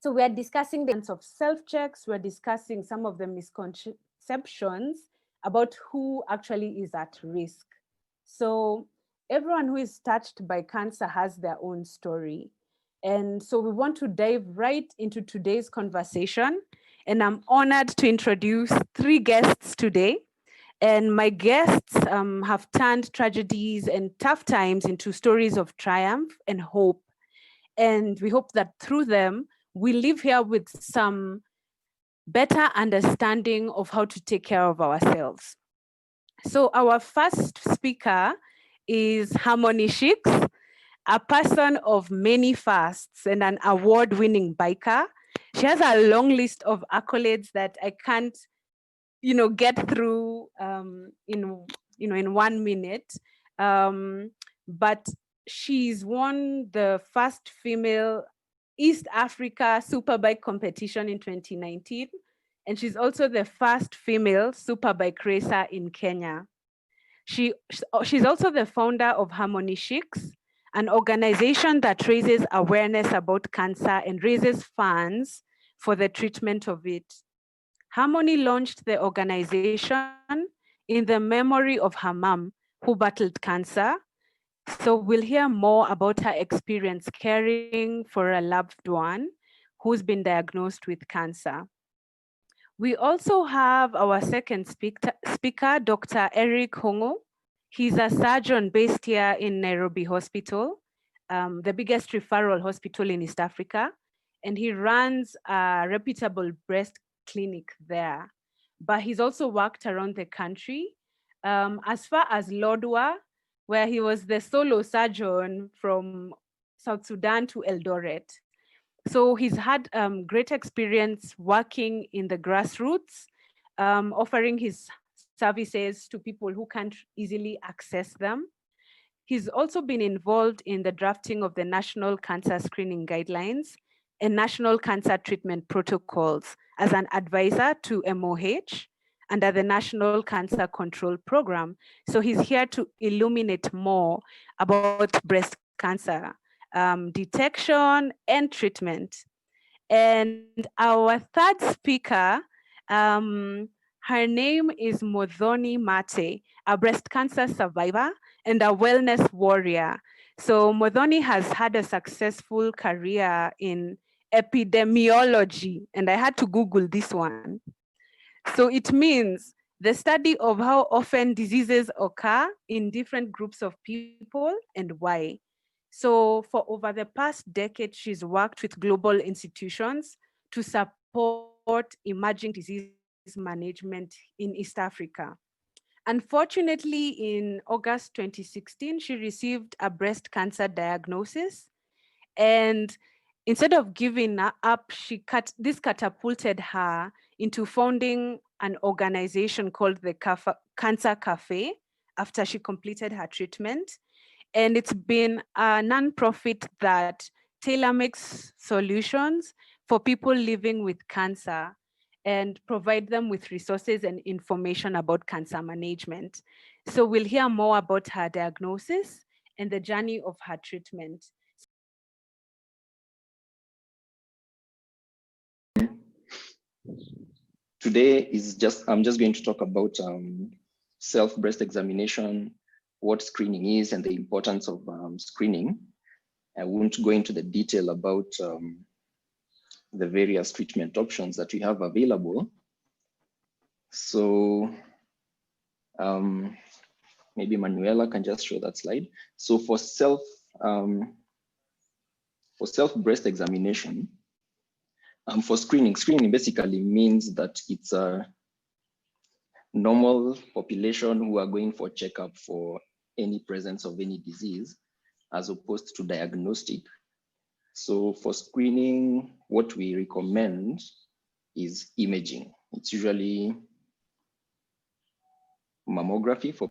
So we are discussing the kinds of self-checks, we're discussing some of the misconceptions about who actually is at risk. So everyone who is touched by cancer has their own story. And so we want to dive right into today's conversation. And I'm honored to introduce 3 guests today. And my guests have turned tragedies and tough times into stories of triumph and hope. And we hope that through them, we live here with some better understanding of how to take care of ourselves. So our first speaker is Harmony Shikz, a person of many fasts and an award-winning biker. She has a long list of accolades that I can't, get through in 1 minute. But she's won the first female East Africa Superbike competition in 2019. And she's also the first female superbike racer in Kenya. She's also the founder of Harmony Shikz, an organization that raises awareness about cancer and raises funds for the treatment of it. Harmony launched the organization in the memory of her mom who battled cancer. So we'll hear more about her experience caring for a loved one who's been diagnosed with cancer. We also have our second speaker, Dr. Eric Hungu. He's a surgeon based here in Nairobi Hospital, the biggest referral hospital in East Africa. And he runs a reputable breast clinic there. But he's also worked around the country, as far as Lodwar, where he was the solo surgeon from South Sudan to Eldoret. So he's had great experience working in the grassroots, offering his services to people who can't easily access them. He's also been involved in the drafting of the National Cancer Screening Guidelines and National Cancer Treatment Protocols as an advisor to MOH under the National Cancer Control Program. So he's here to illuminate more about breast cancer detection and treatment. And our third speaker, her name is Muthoni Mate, a breast cancer survivor and a wellness warrior. So Muthoni has had a successful career in epidemiology, and I had to Google this one. So it means the study of how often diseases occur in different groups of people and why. So for over the past decade, she's worked with global institutions to support emerging disease management in East Africa. Unfortunately, in August 2016, she received a breast cancer diagnosis. And instead of giving up, this catapulted her into founding an organization called the Cancer Cafe after she completed her treatment. And it's been a nonprofit that tailor-makes solutions for people living with cancer and provide them with resources and information about cancer management. So we'll hear more about her diagnosis and the journey of her treatment. Today I'm just going to talk about self-breast examination, what screening is and the importance of screening. I won't go into the detail about the various treatment options that we have available. So maybe Manuela can just show that slide. So for self-breast examination, for screening basically means that it's a normal population who are going for checkup for any presence of any disease, as opposed to diagnostic. So for screening, what we recommend is imaging. It's usually mammography for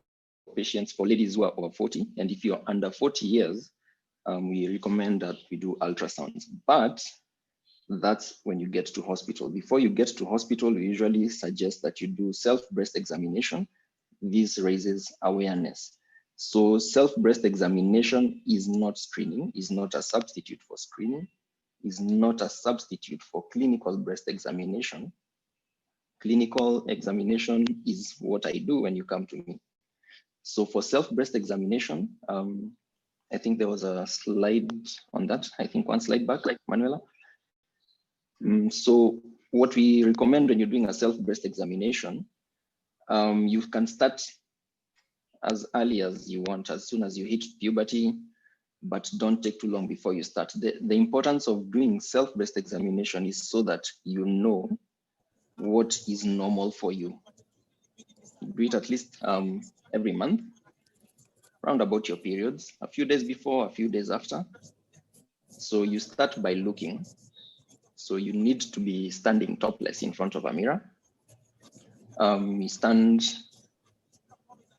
patients, for ladies who are over 40. And if you're under 40 years, we recommend that we do ultrasounds. But that's when you get to hospital. Before you get to hospital, we usually suggest that you do self-breast examination. This raises awareness. So self-breast examination is not screening, is not a substitute for screening. is not a substitute for clinical breast examination. Clinical examination is what I do when you come to me. So for self-breast examination, I think there was a slide on that. I think one slide back, Manuela. So what we recommend when you're doing a self-breast examination, you can start as early as you want, as soon as you hit puberty, but don't take too long before you start. The importance of doing self-breast examination is so that you know what is normal for you. Do it at least every month, round about your periods, a few days before, a few days after. So you start by looking. So you need to be standing topless in front of a mirror. You stand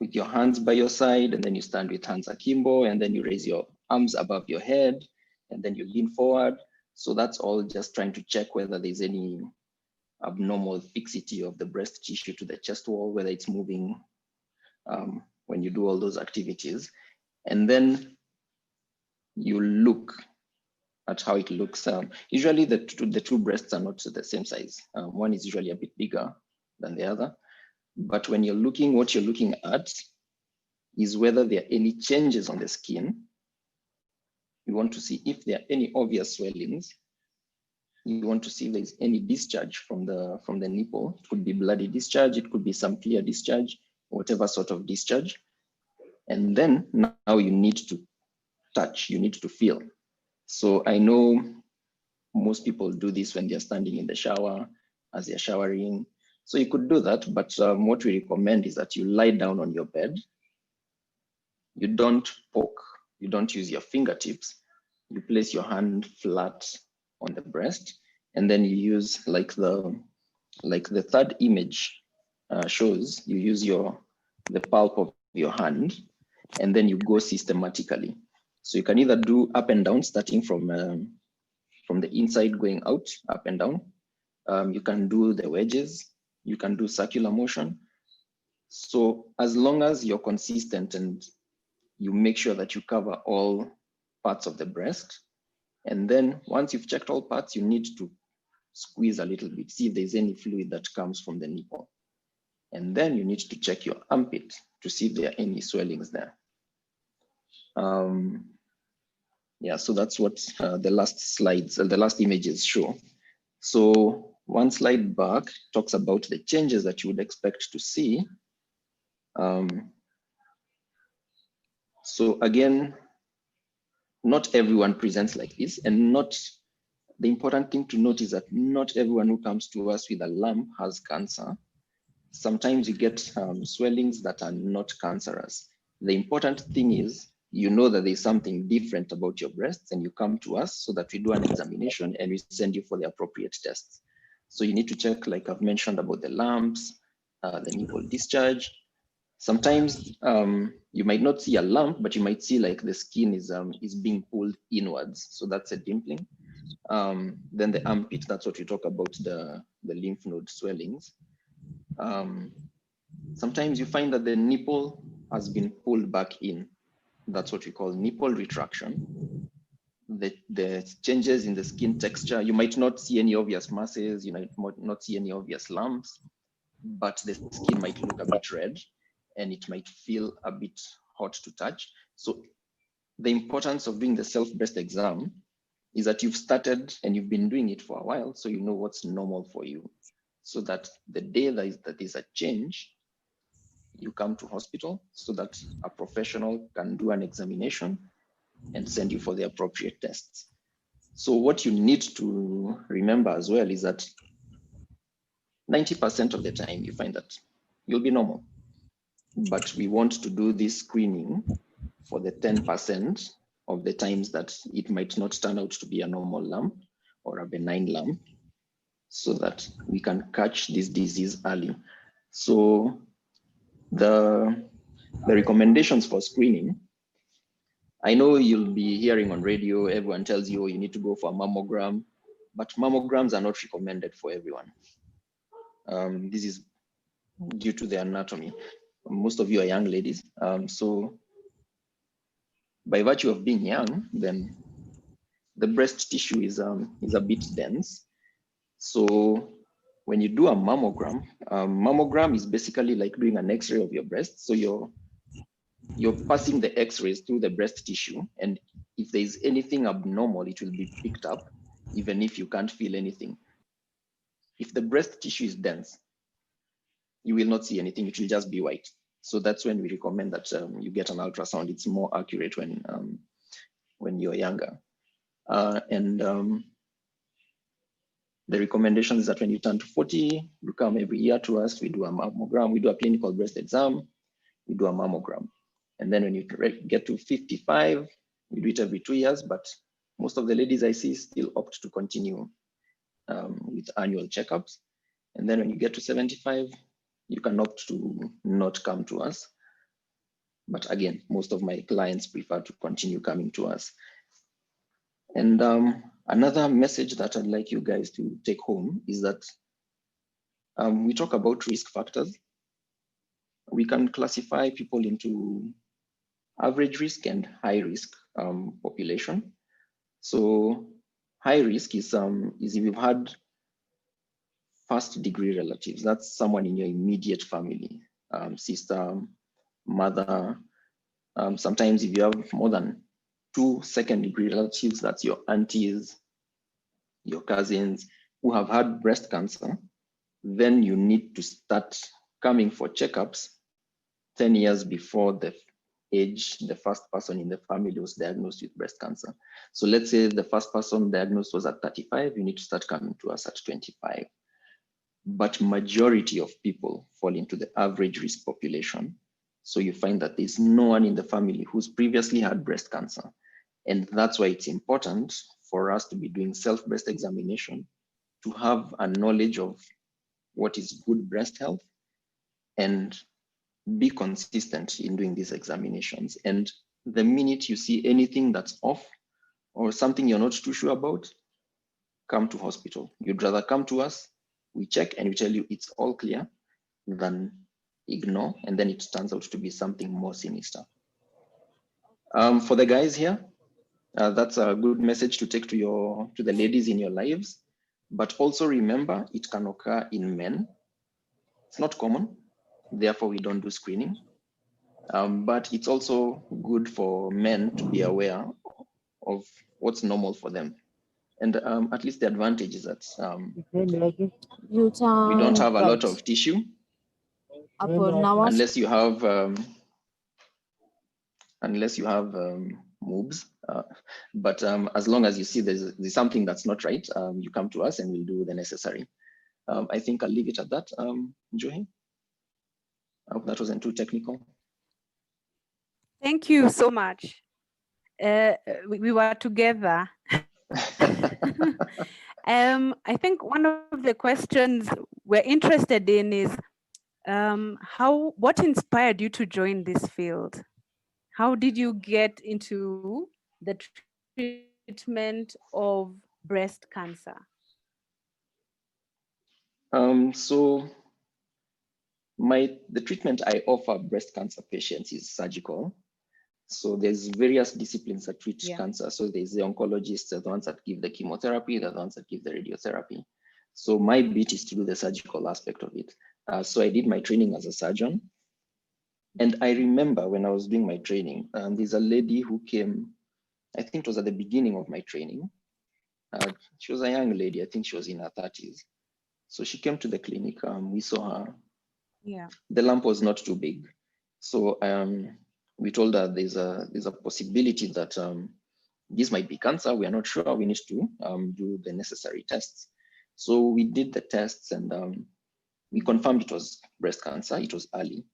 with your hands by your side, and then you stand with hands akimbo, and then you raise your arms above your head, and then you lean forward. So that's all just trying to check whether there's any abnormal fixity of the breast tissue to the chest wall, whether it's moving when you do all those activities. And then you look at how it looks. Usually the two breasts are not the same size. One is usually a bit bigger than the other. But when you're looking, what you're looking at is whether there are any changes on the skin. You want to see if there are any obvious swellings. You want to see if there's any discharge from the nipple. It could be bloody discharge, it could be some clear discharge, whatever sort of discharge. And then now you need to touch, you need to feel. So I know most people do this when they're standing in the shower, as they're showering. So you could do that, but what we recommend is that you lie down on your bed. You don't poke, you don't use your fingertips. You place your hand flat on the breast, and then you use like the third image shows, you use the palm of your hand, and then you go systematically. So you can either do up and down, starting from the inside going out, up and down. You can do the wedges, you can do circular motion. So as long as you're consistent and you make sure that you cover all parts of the breast, and then once you've checked all parts, you need to squeeze a little bit, see if there's any fluid that comes from the nipple. And then you need to check your armpit to see if there are any swellings there. Yeah, so that's what the last images show. So one slide back talks about the changes that you would expect to see. So again, not everyone presents like this, and the important thing to note is that not everyone who comes to us with a lump has cancer. Sometimes you get swellings that are not cancerous. The important thing is, you know that there's something different about your breasts, and you come to us so that we do an examination and we send you for the appropriate tests. So you need to check, like I've mentioned, about the lumps, the nipple discharge. Sometimes you might not see a lump, but you might see like the skin is being pulled inwards. So that's a dimpling. Then the armpit, that's what we talk about, the lymph node swellings. Sometimes you find that the nipple has been pulled back in. That's what we call nipple retraction. The changes in the skin texture, you might not see any obvious masses, you might not see any obvious lumps, but the skin might look a bit red and it might feel a bit hot to touch. So the importance of doing the self-breast exam is that you've started and you've been doing it for a while, so you know what's normal for you. So that the day that is a change, you come to hospital so that a professional can do an examination and send you for the appropriate tests. So what you need to remember as well is that 90% of the time you find that you'll be normal, but we want to do this screening for the 10% of the times that it might not turn out to be a normal lump or a benign lump, so that we can catch this disease early. So the recommendations for screening, I know you'll be hearing on radio, everyone tells you, oh, you need to go for a mammogram, but mammograms are not recommended for everyone. This is due to the anatomy. Most of you are young ladies. So by virtue of being young, then the breast tissue is a bit dense. So when you do a mammogram is basically like doing an X-ray of your breast. So you're passing the X-rays through the breast tissue, and if there is anything abnormal, it will be picked up, even if you can't feel anything. If the breast tissue is dense, you will not see anything. It will just be white. So that's when we recommend that you get an ultrasound. It's more accurate when you're younger. The recommendation is that when you turn to 40, you come every year to us. We do a mammogram. We do a clinical breast exam. We do a mammogram. And then when you get to 55, we do it every 2 years. But most of the ladies I see still opt to continue with annual checkups. And then when you get to 75, you can opt to not come to us. But again, most of my clients prefer to continue coming to us. And another message that I'd like you guys to take home is that we talk about risk factors. We can classify people into average risk and high risk population. So high risk is if you've had first degree relatives. That's someone in your immediate family, sister, mother. Sometimes if you have more than 2 second degree relatives, that's your aunties, your cousins who have had breast cancer, then you need to start coming for checkups 10 years before the age the first person in the family was diagnosed with breast cancer. So let's say the first person diagnosed was at 35, you need to start coming to us at 25. But majority of people fall into the average risk population. So you find that there's no one in the family who's previously had breast cancer. And that's why it's important for us to be doing self-breast examination, to have a knowledge of what is good breast health and be consistent in doing these examinations. And the minute you see anything that's off or something you're not too sure about, come to hospital. You'd rather come to us, we check and we tell you it's all clear, than ignore, and then it turns out to be something more sinister. For the guys here, that's a good message to take to the ladies in your lives. But also remember, it can occur in men. It's not common, therefore we don't do screening. But it's also good for men to be aware of what's normal for them. And at least the advantage is that we don't have a lot of tissue, unless you have moobs. But as long as you see there's something that's not right, you come to us and we'll do the necessary. I think I'll leave it at that. Njuhi, I hope that wasn't too technical. Thank you so much. We were together. I think one of the questions we're interested in is what inspired you to join this field? How did you get into the treatment of breast cancer? So the treatment I offer breast cancer patients is surgical. So there's various disciplines that treat cancer. So there's the oncologists, the ones that give the chemotherapy, the ones that give the radiotherapy. So my bit is to do the surgical aspect of it. So I did my training as a surgeon. And I remember when I was doing my training, there's a lady who came, I think it was at the beginning of my training. She was a young lady, I think she was in her 30s. So she came to the clinic, we saw her. Yeah. The lump was not too big. So we told her there's a possibility that this might be cancer. We are not sure. We need to do the necessary tests. So we did the tests and we confirmed it was breast cancer. It was early.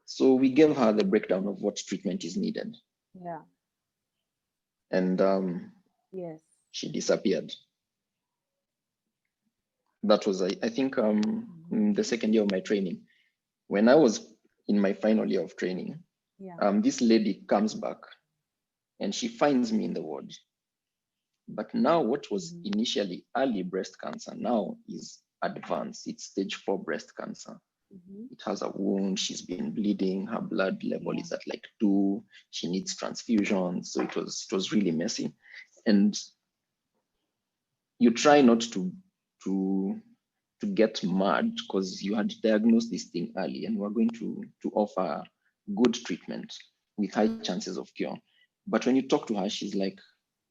So we gave her the breakdown of what treatment is needed. Yeah. And yes, she disappeared. That was, I think, the second year of my training. When I was in my final year of training, this lady comes back and she finds me in the ward. But now what was initially early breast cancer now is advanced. It's stage 4 breast cancer. It has a wound, she's been bleeding, her blood level is at like 2, she needs transfusions. So it was really messy. and you try not to get mad because you had diagnosed this thing early, and we're going to offer good treatment with high chances of cure. But when you talk to her, she's like,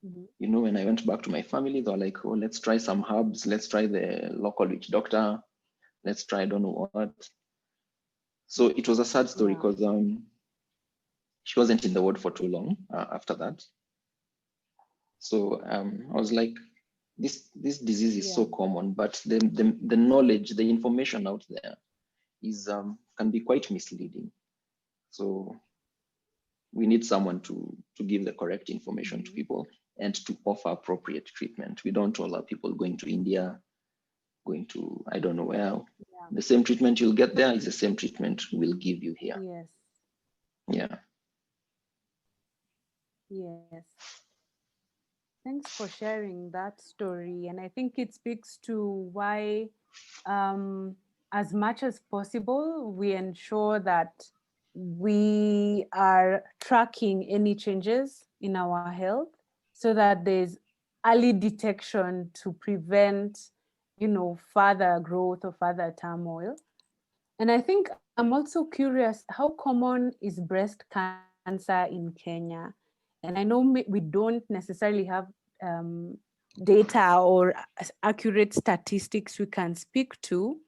you know, when I went back to my family, they were like, oh, let's try some herbs, let's try the local witch doctor, let's try I don't know what. So it was a sad story because she wasn't in the ward for too long after that. So I was like, this disease is so common, but the knowledge, the information out there is can be quite misleading. So we need someone to give the correct information to people and to offer appropriate treatment. We don't allow people going to India, going to I don't know where. The same treatment you'll get there is the same treatment we'll give you here. Yes. Yeah. Yes. Thanks for sharing that story. And I think it speaks to why, as much as possible, we ensure that we are tracking any changes in our health so that there's early detection to prevent, you know, further growth or further turmoil. And I think I'm also curious, how common is breast cancer in Kenya? And I know we don't necessarily have data or accurate statistics we can speak to,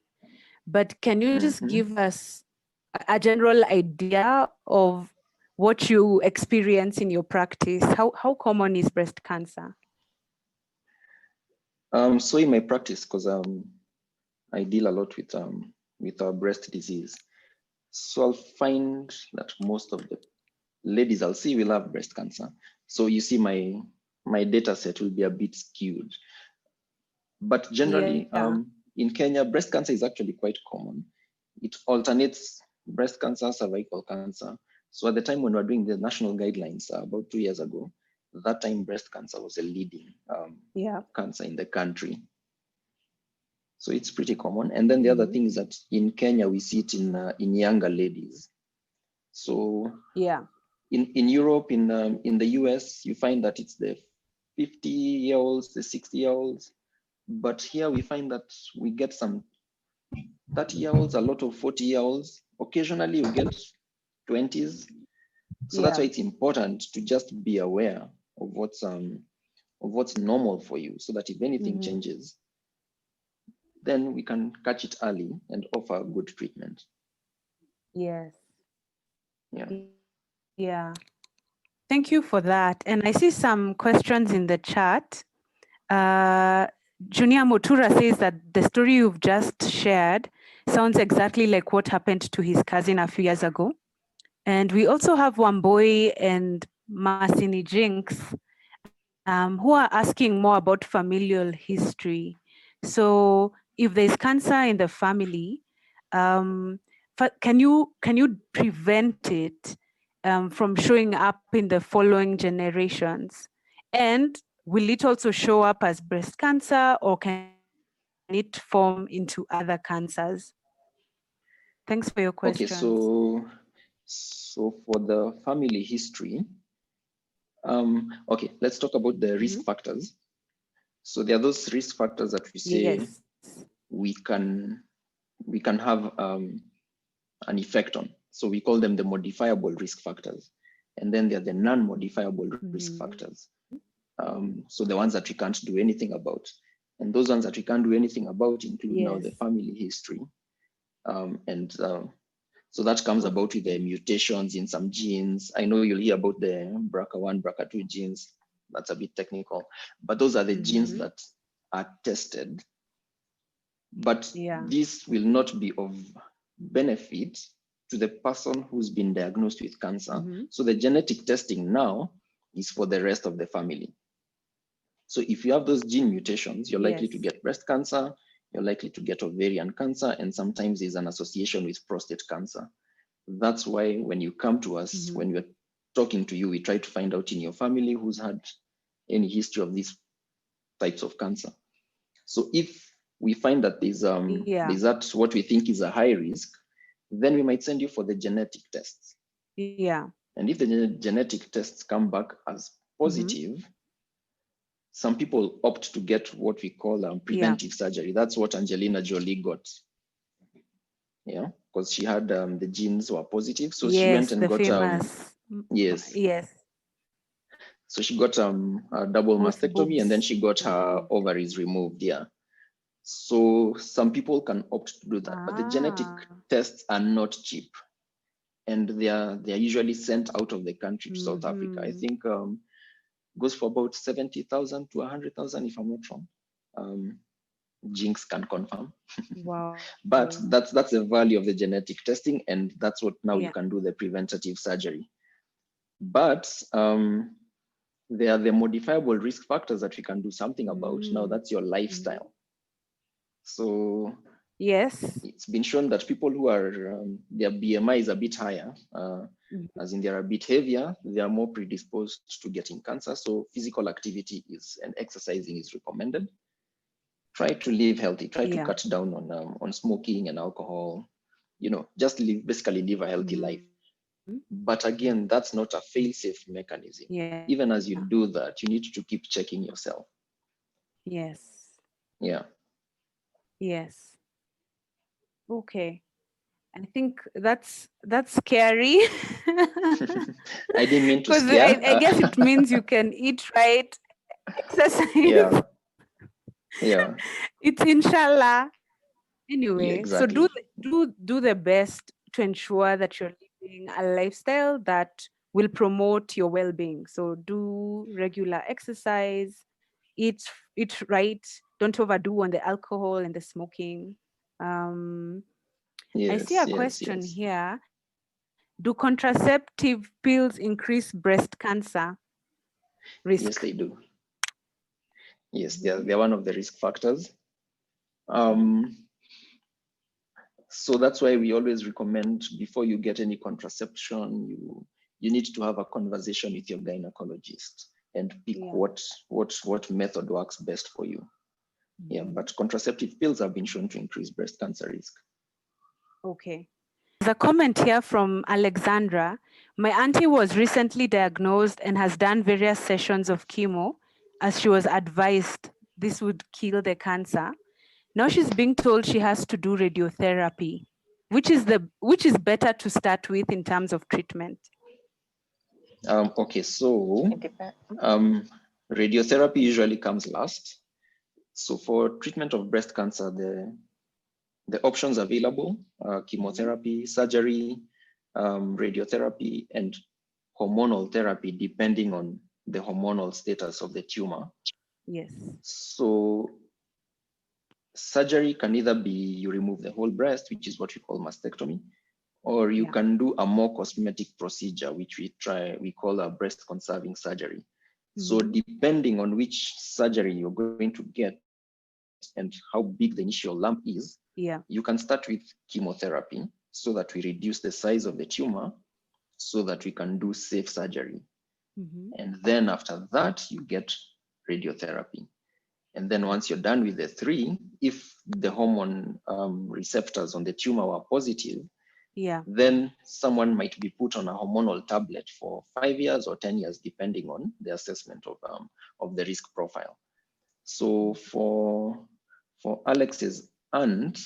but can you just give us a general idea of what you experience in your practice? How common is breast cancer? So in my practice, because I deal a lot with our breast disease, so I'll find that most of the ladies I'll see will have breast cancer. So you see my data set will be a bit skewed. But generally, in Kenya, breast cancer is actually quite common. It alternates breast cancer, cervical cancer. So at the time when we were doing the national guidelines about 2 years ago, that time breast cancer was a leading cancer in the country. So it's pretty common. And then the other thing is that in Kenya, we see it in younger ladies. So in Europe, in the US, you find that it's the 50-year-olds, the 60-year-olds. But here we find that we get some 30-year-olds, a lot of 40-year-olds. Occasionally we get 20s. So that's why it's important to just be aware of what's normal for you, so that if anything changes, then we can catch it early and offer good treatment. Yes. Yeah. Yeah. Thank you for that. And I see some questions in the chat. Junior Motura says that the story you've just shared sounds exactly like what happened to his cousin a few years ago. And we also have Wamboi and Masini Jinx who are asking more about familial history. So if there's cancer in the family, can you prevent it from showing up in the following generations? And will it also show up as breast cancer, or can it form into other cancers? Thanks for your questions. Okay, so for the family history, okay, let's talk about the risk factors. So there are those risk factors that we say we can have an effect on. So we call them the modifiable risk factors. And then there are the non-modifiable risk factors. So the ones that we can't do anything about. And those ones that we can't do anything about include now the family history. So that comes about with the mutations in some genes. I know you'll hear about the BRCA1, BRCA2 genes. That's a bit technical, but those are the genes that are tested. But this will not be of benefit to the person who's been diagnosed with cancer. So the genetic testing now is for the rest of the family. So if you have those gene mutations, you're likely to get breast cancer, you're likely to get ovarian cancer, and sometimes there's an association with prostate cancer. That's why when you come to us, when we're talking to you, we try to find out in your family who's had any history of these types of cancer. So if we find that there's that what we think is a high risk, then we might send you for the genetic tests. And if the genetic tests come back as positive, some people opt to get what we call preventive surgery. That's what Angelina Jolie got. Yeah, because she had the genes were positive, so she went and got yes. So she got a double mastectomy, and then she got her ovaries removed. Yeah. So some people can opt to do that, but the genetic tests are not cheap, and they are usually sent out of the country to South Africa. I think goes for about 70,000 to 100,000, if I'm not wrong. Jinx can confirm. Wow. But that's the value of the genetic testing, and that's what now you can do the preventative surgery. But there are the modifiable risk factors that we can do something about. Now that's your lifestyle. So yes, it's been shown that people who are their BMI is a bit higher, as in they're a bit heavier, they are more predisposed to getting cancer. So physical activity and exercising is recommended. Try to live healthy. Try to cut down on smoking and alcohol. You know, just basically live a healthy life. But again, that's not a fail-safe mechanism. Even as you do that, you need to keep checking yourself. Yes. Yeah. Yes. Okay. I think that's scary. I didn't mean to scare. I guess it means you can eat right, exercise. Yeah. It's inshallah. Anyway, yeah, exactly. So do the best to ensure that you're living a lifestyle that will promote your well-being. So do regular exercise, eat right, don't overdo on the alcohol and the smoking. I see a question here. Do contraceptive pills increase breast cancer risk? Yes, they do. Yes, they're one of the risk factors. So that's why we always recommend, before you get any contraception, you need to have a conversation with your gynecologist and pick what method works best for you. Yeah, but contraceptive pills have been shown to increase breast cancer risk. Okay. There's a comment here from Alexandra. My auntie was recently diagnosed and has done various sessions of chemo, as she was advised this would kill the cancer. Now she's being told she has to do radiotherapy. Which is better to start with in terms of treatment? Okay, so radiotherapy usually comes last. So for treatment of breast cancer, the options available are chemotherapy, surgery, radiotherapy, and hormonal therapy, depending on the hormonal status of the tumor. Yes. So surgery can either be you remove the whole breast, which is what we call mastectomy, or you can do a more cosmetic procedure, which we call a breast conserving surgery. So depending on which surgery you're going to get and how big the initial lump is, you can start with chemotherapy so that we reduce the size of the tumor so that we can do safe surgery. And then after that, you get radiotherapy. And then once you're done with the three, if the hormone receptors on the tumor were positive, then someone might be put on a hormonal tablet for 5 years or 10 years, depending on the assessment of the risk profile. So for Alex's aunt,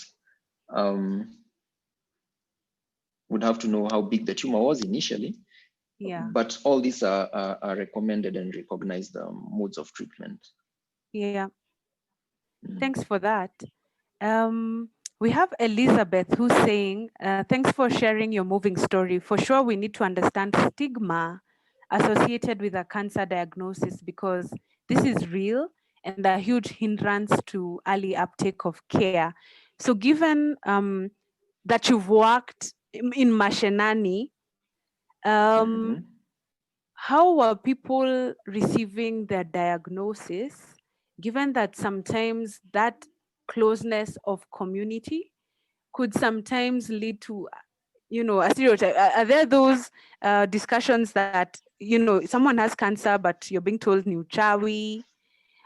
would have to know how big the tumor was initially. But all these are recommended and recognized modes of treatment. Thanks for that. We have Elizabeth who's saying, thanks for sharing your moving story. For sure, we need to understand stigma associated with a cancer diagnosis, because this is real and a huge hindrance to early uptake of care. So given that you've worked in Mashinani, how are people receiving their diagnosis, given that sometimes that closeness of community could sometimes lead to, a stereotype? Are there those discussions that, someone has cancer, but you're being told ni uchawi,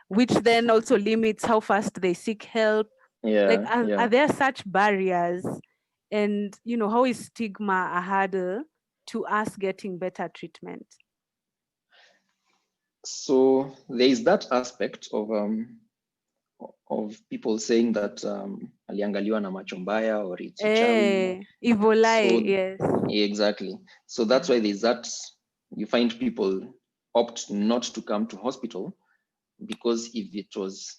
which then also limits how fast they seek help? Are there such barriers? And, how is stigma a hurdle to us getting better treatment? So there is that aspect of people saying that aliangaliwa na macho mbaya or it's uchawi. Evil eye, So, yes. Exactly. So that's why there's that. You find people opt not to come to hospital because if it was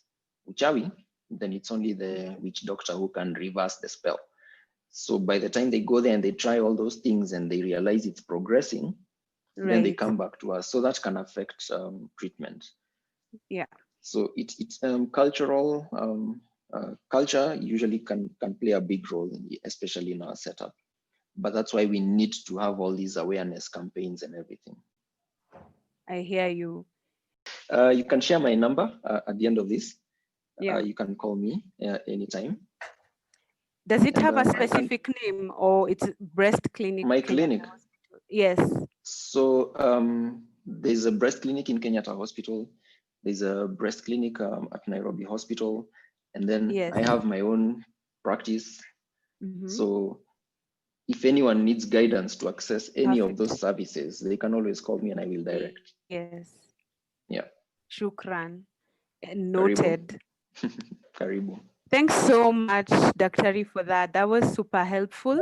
uchawi, then it's only the witch doctor who can reverse the spell. So by the time they go there and they try all those things and they realize it's progressing, then they come back to us. So that can affect treatment. Yeah. So it's cultural. Culture usually can play a big role, especially in our setup. But that's why we need to have all these awareness campaigns and everything. I hear you. You can share my number at the end of this. Yeah. You can call me anytime. Does it have a specific name or it's breast clinic? My clinic? Yes. So there's a breast clinic in Kenyatta Hospital. There's a breast clinic at Nairobi Hospital. And then I have my own practice. So if anyone needs guidance to access any of those services, they can always call me and I will direct. Yes. Yeah. Shukran. Noted. Karibu. Thanks so much, Daktari, for that. That was super helpful.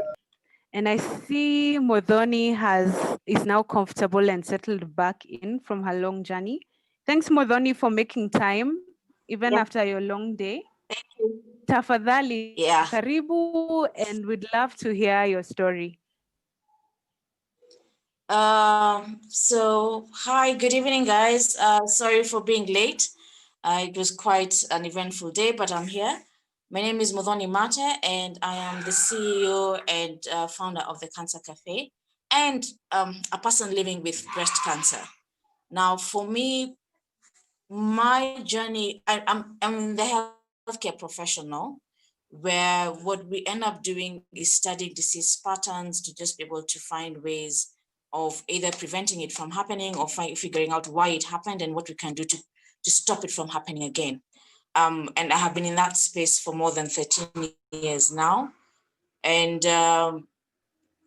And I see Muthoni is now comfortable and settled back in from her long journey. Thanks, Muthoni, for making time, even after your long day. Thank you. Tafadhali, karibu, and we'd love to hear your story. So, hi, good evening, guys. Sorry for being late. It was quite an eventful day, but I'm here. My name is Muthoni Mate, and I am the CEO and founder of the Cancer Cafe, and a person living with breast cancer. Now, for me, my journey, I'm the healthcare professional, where what we end up doing is studying disease patterns to just be able to find ways of either preventing it from happening or figuring out why it happened and what we can do to stop it from happening again. And I have been in that space for more than 13 years now. And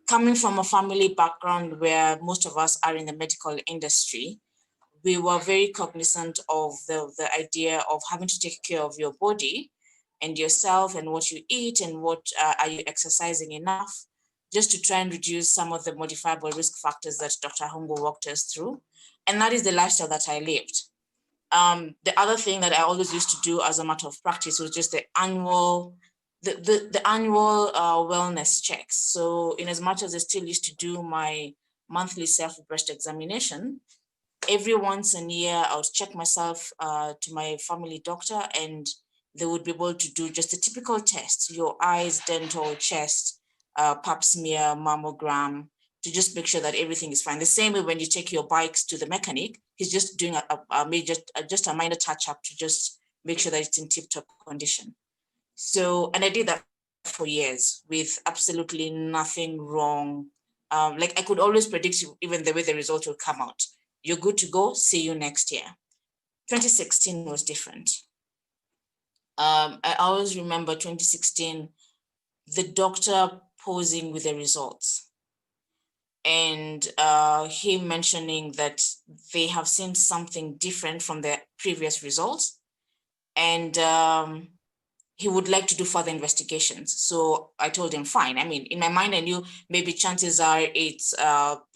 coming from a family background where most of us are in the medical industry, we were very cognizant of the idea of having to take care of your body and yourself and what you eat and what are you exercising enough, just to try and reduce some of the modifiable risk factors that Dr. Hungu walked us through. And that is the lifestyle that I lived. The other thing that I always used to do as a matter of practice was just the annual wellness checks. So in as much as I still used to do my monthly self-breast examination, every once a year, I would check myself to my family doctor, and they would be able to do just the typical tests: your eyes, dental, chest, pap smear, mammogram, to just make sure that everything is fine. The same way when you take your bikes to the mechanic, he's just doing just a minor touch-up to just make sure that it's in tip-top condition. So, and I did that for years with absolutely nothing wrong. Like I could always predict even the way the result will come out. You're good to go, see you next year. 2016 was different. I always remember 2016, the doctor posing with the results and him mentioning that they have seen something different from the previous results, and he would like to do further investigations. So I told him, fine. I mean, in my mind, I knew maybe chances are it's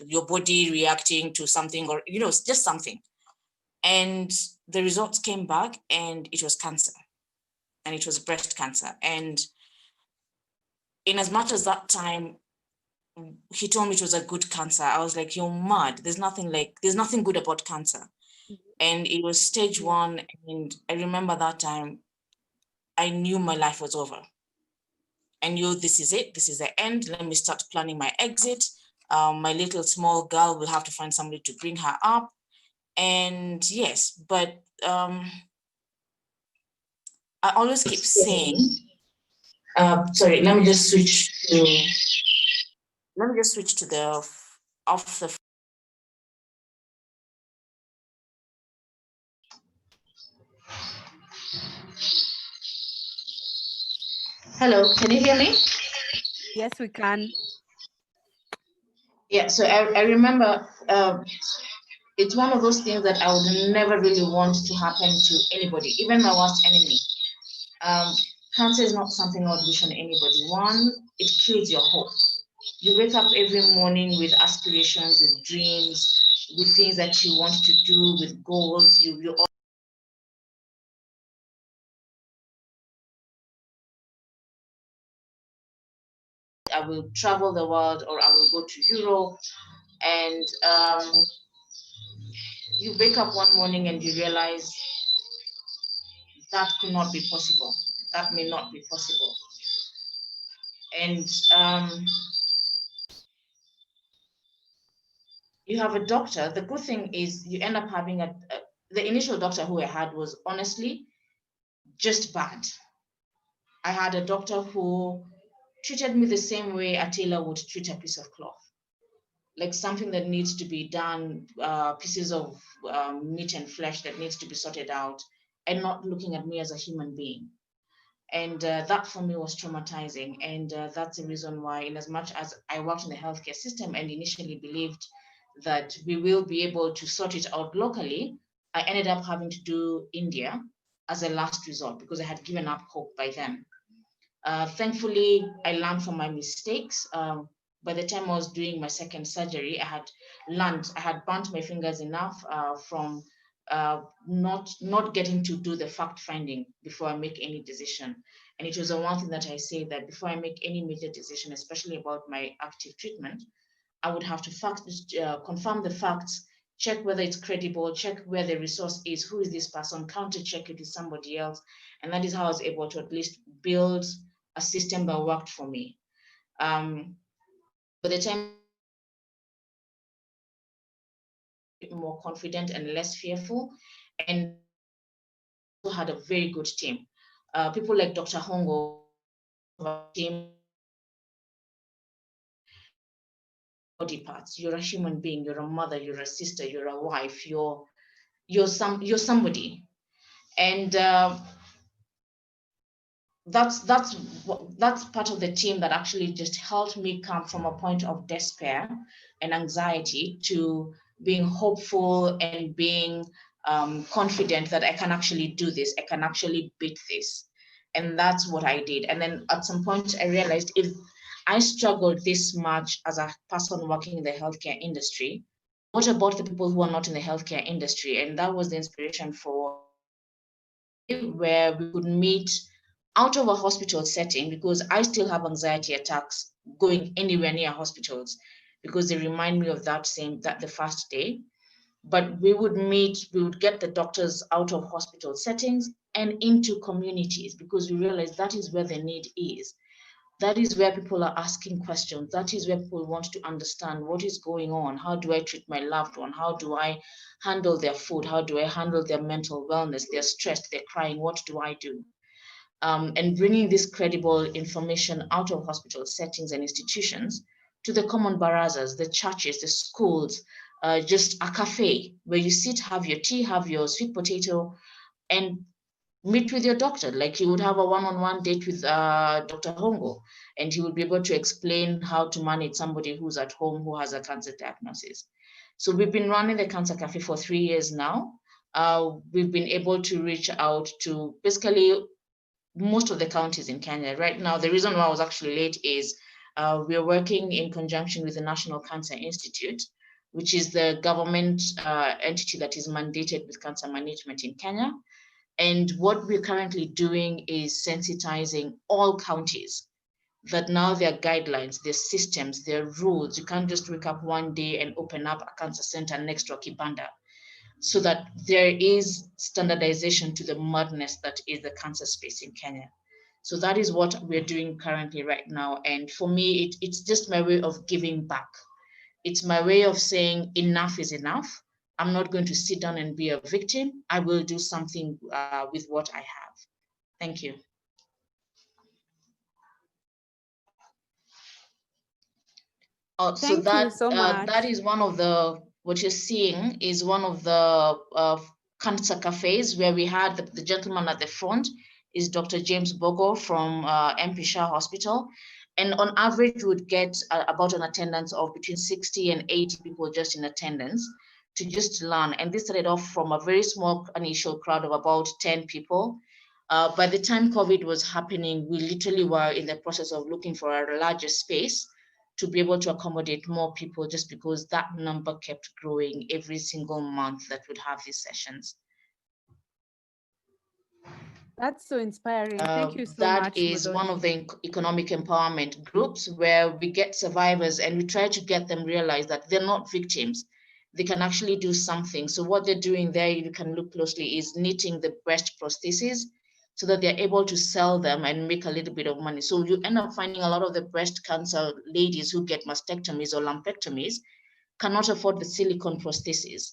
your body reacting to something, or, you know, just something. And the results came back and it was cancer, and it was breast cancer. And in as much as that time, he told me it was a good cancer, I was like, you're mad. There's nothing good about cancer. And it was stage 1. And I remember that time, I knew my life was over. I knew this is it. This is the end. Let me start planning my exit. My little small girl will have to find somebody to bring her up. And yes, but I always keep saying, sorry, let me just switch to the off the. Hello, can you hear me? Yes, we can. Yeah, so I remember it's one of those things that I would never really want to happen to anybody, even my worst enemy. Cancer is not something I would wish on anybody. One, it kills your hope. You wake up every morning with aspirations, with dreams, with things that you want to do, with goals. You I will travel the world, or I will go to Europe, and you wake up one morning and you realize that could not be possible. That may not be possible. And you have a doctor. The good thing is you end up having the initial doctor who I had was honestly just bad. I had a doctor who treated me the same way a tailor would treat a piece of cloth, like something that needs to be done, pieces of meat and flesh that needs to be sorted out, and not looking at me as a human being. And that for me was traumatizing. And that's the reason why, in as much as I worked in the healthcare system and initially believed that we will be able to sort it out locally, I ended up having to do India as a last resort because I had given up hope by then. Thankfully, I learned from my mistakes. By the time I was doing my second surgery, I had burnt my fingers enough from not getting to do the fact finding before I make any decision. And it was the one thing that I say, that before I make any major decision, especially about my active treatment, I would have to confirm the facts, check whether it's credible, check where the resource is, who is this person, counter check it with somebody else. And that is how I was able to at least build a system that worked for me. By the time more confident and less fearful, and had a very good team. People like Dr. Hungu, team, body parts. You're a human being. You're a mother. You're a sister. You're a wife. You're somebody, and that's part of the team that actually just helped me come from a point of despair and anxiety to being hopeful and being confident that I can actually do this, I can actually beat this. And that's what I did. And then at some point I realized, if I struggled this much as a person working in the healthcare industry, what about the people who are not in the healthcare industry? And that was the inspiration for where we could meet out of a hospital setting, because I still have anxiety attacks going anywhere near hospitals because they remind me of that the first day. But we would get the doctors out of hospital settings and into communities, because we realize that is where the need is. That is where people are asking questions. That is where people want to understand what is going on. How do I treat my loved one? How do I handle their food? How do I handle their mental wellness? They're stressed, they're crying. What do I do? And bringing this credible information out of hospital settings and institutions to the common barazas, the churches, the schools, just a cafe where you sit, have your tea, have your sweet potato, and meet with your doctor. Like you would have a one-on-one date with Dr. Hungu, and he would be able to explain how to manage somebody who's at home who has a cancer diagnosis. So we've been running the Cancer Cafe for 3 years now. We've been able to reach out to basically most of the counties in Kenya. Right now, the reason why I was actually late is we're working in conjunction with the National Cancer Institute, which is the government entity that is mandated with cancer management in Kenya. And what we're currently doing is sensitizing all counties that now there are guidelines, their systems, their rules. You can't just wake up one day and open up a cancer center next to a kibanda, so that there is standardization to the madness that is the cancer space in Kenya. So that is what we're doing currently right now. And for me, it's just my way of giving back. It's my way of saying enough is enough. I'm not going to sit down and be a victim. I will do something with what I have. Thank you. Thank you so much. That is one of the, what you're seeing is one of the cancer cafes where we had the gentleman at the front is Dr. James Bogo from MP Shah Hospital. And on average, we would get about an attendance of between 60 and 80 people just in attendance. to just learn. And this started off from a very small initial crowd of about 10 people. By the time COVID was happening, we literally were in the process of looking for a larger space to be able to accommodate more people, just because that number kept growing every single month that would have these sessions. That's so inspiring. Thank you so that much. That is Muthoni. one of the economic empowerment groups where we get survivors and we try to get them realize that they're not victims. They can actually do something. So what they're doing there, you can look closely, is knitting the breast prostheses so that they're able to sell them and make a little bit of money. So you end up finding a lot of the breast cancer ladies who get mastectomies or lumpectomies cannot afford the silicone prostheses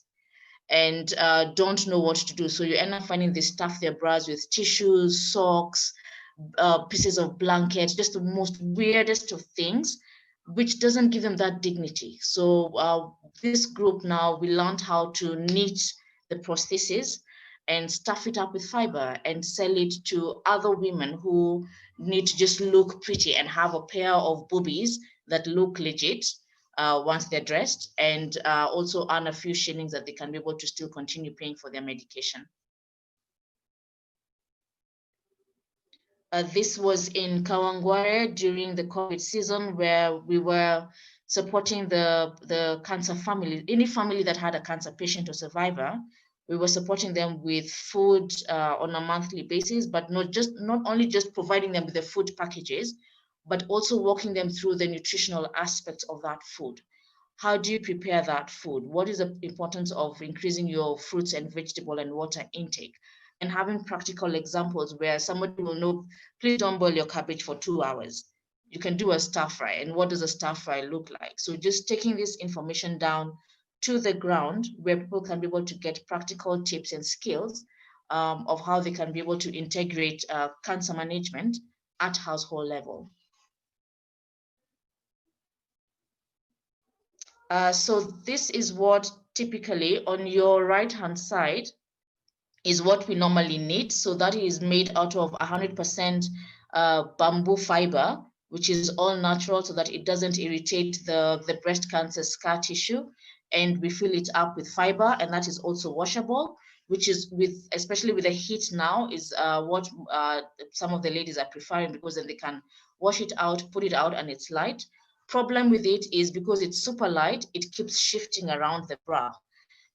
and don't know what to do. So you end up finding they stuff their bras with tissues, socks, pieces of blankets, just the most weirdest of things, which doesn't give them that dignity. So this group now, we learned how to knit the prosthesis and stuff it up with fiber and sell it to other women who need to just look pretty and have a pair of boobies that look legit once they're dressed, and also earn a few shillings that they can be able to still continue paying for their medication. This was in Kawangware during the COVID season, where we were supporting the cancer family, any family that had a cancer patient or survivor. We were supporting them with food on a monthly basis, but not only just providing them with the food packages, but also walking them through the nutritional aspects of that food. How do you prepare that food? What is the importance of increasing your fruits and vegetable and water intake? And having practical examples where somebody will know, please don't boil your cabbage for 2 hours. You can do a stir fry. And what does a stir fry look like? So just taking this information down to the ground where people can be able to get practical tips and skills of how they can be able to integrate cancer management at household level. So this is what typically on your right-hand side is what we normally need. So that is made out of 100% bamboo fiber, which is all natural so that it doesn't irritate the breast cancer scar tissue. And we fill it up with fiber, and that is also washable, which is especially with the heat now, is what some of the ladies are preferring, because then they can wash it out, put it out, and it's light. Problem with it is because it's super light, it keeps shifting around the bra.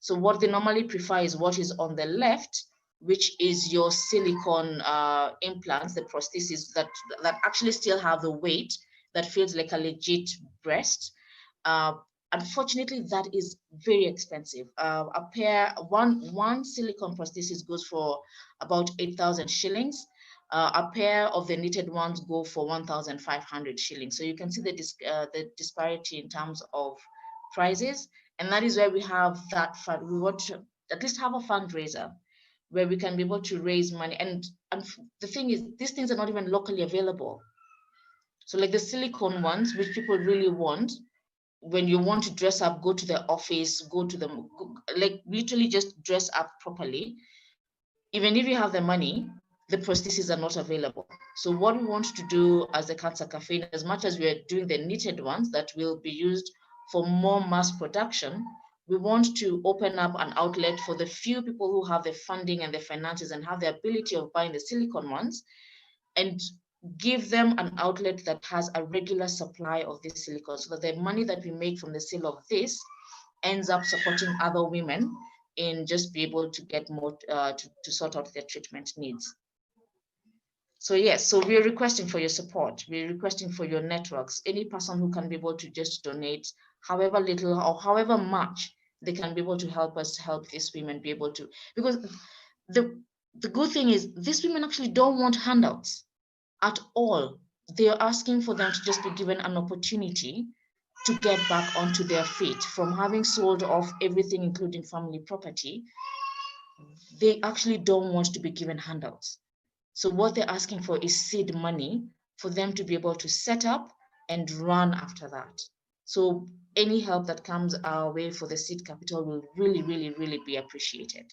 So what they normally prefer is what is on the left, which is your silicone implants, the prostheses that actually still have the weight that feels like a legit breast. Unfortunately, that is very expensive. One silicone prosthesis goes for about 8,000 shillings. A pair of the knitted ones go for 1,500 shillings. So you can see the disparity in terms of prices. And that is where we have that fund. We want to at least have a fundraiser where we can be able to raise money. And the thing is, these things are not even locally available. So like the silicone ones, which people really want, when you want to dress up, go to the office, like literally just dress up properly. Even if you have the money, the prostheses are not available. So what we want to do as a Cancer Cafe, as much as we are doing the knitted ones that will be used for more mass production, we want to open up an outlet for the few people who have the funding and the finances and have the ability of buying the silicone ones, and give them an outlet that has a regular supply of this silicone, so that the money that we make from the sale of this ends up supporting other women in just be able to get more to sort out their treatment needs. So yes, so we're requesting for your support. We're requesting for your networks. Any person who can be able to just donate, however little or however much they can be able to help us help these women be able to, because the good thing is these women actually don't want handouts at all. They're asking for them to just be given an opportunity to get back onto their feet from having sold off everything, including family property. They actually don't want to be given handouts. So what they're asking for is seed money for them to be able to set up and run after that. So any help that comes our way for the seed capital will really, really, really be appreciated.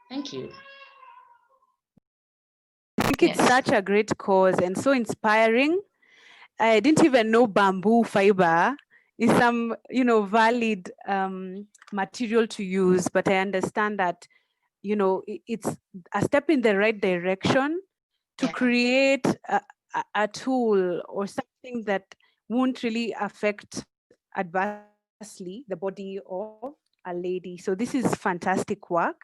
Thank you. I think it's such a great cause and so inspiring. I didn't even know bamboo fiber is some, valid material to use, but I understand that, it's a step in the right direction to create a tool or something that won't really affect adversely the body of a lady. So this is fantastic work.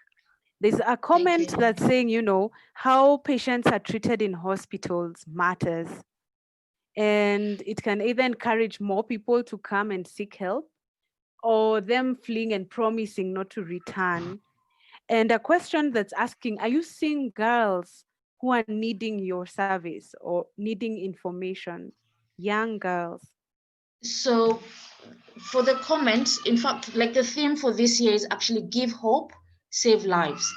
There's a comment Thank you. that's saying, how patients are treated in hospitals matters. And it can either encourage more people to come and seek help or them fleeing and promising not to return. And a question that's asking, are you seeing girls who are needing your service or needing information? Young girls. So for the comments, in fact, like the theme for this year is actually give hope, save lives.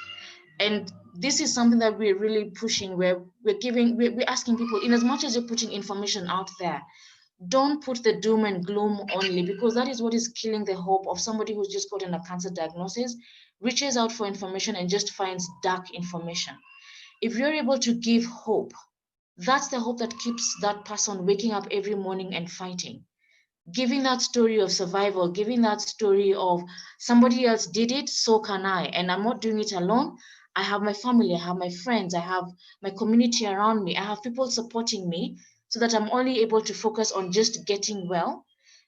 And this is something that we're really pushing, where we're asking people, in as much as you're putting information out there, don't put the doom and gloom only, because that is what is killing the hope of somebody who's just gotten a cancer diagnosis, reaches out for information and just finds dark information. If you're able to give hope, that's the hope that keeps that person waking up every morning and fighting, giving that story of survival, giving that story of somebody else did it, so can I. And I'm not doing it alone. I have my family, I have my friends, I have my community around me, I have people supporting me, so that I'm only able to focus on just getting well.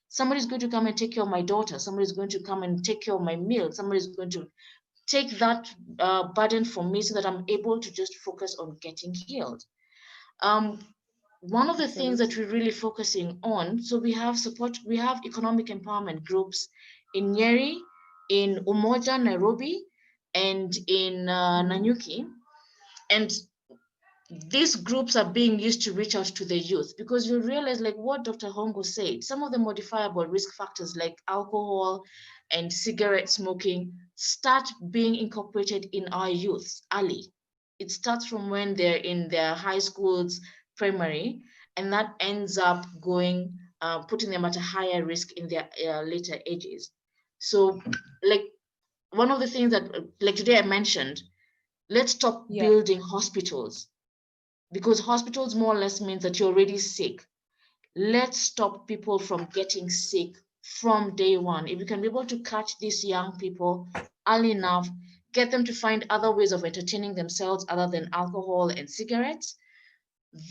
Somebody's going to come and take care of my daughter. Somebody's going to come and take care of my meal. Somebody's going to take that burden from me, so that I'm able to just focus on getting healed. Um, One of the things that we're really focusing on, so we have economic empowerment groups in Nyeri, in Umoja, Nairobi, and in Nanyuki. And these groups are being used to reach out to the youth, because you realize, like what Dr. Hungu said, some of the modifiable risk factors like alcohol and cigarette smoking start being incorporated in our youth early. It starts from when they're in their high schools, primary, and that ends up going, putting them at a higher risk in their later ages. So, like one of the things that, like today I mentioned, let's stop building hospitals, because hospitals more or less means that you're already sick. Let's stop people from getting sick from day one. If we can be able to catch these young people early enough, get them to find other ways of entertaining themselves other than alcohol and cigarettes,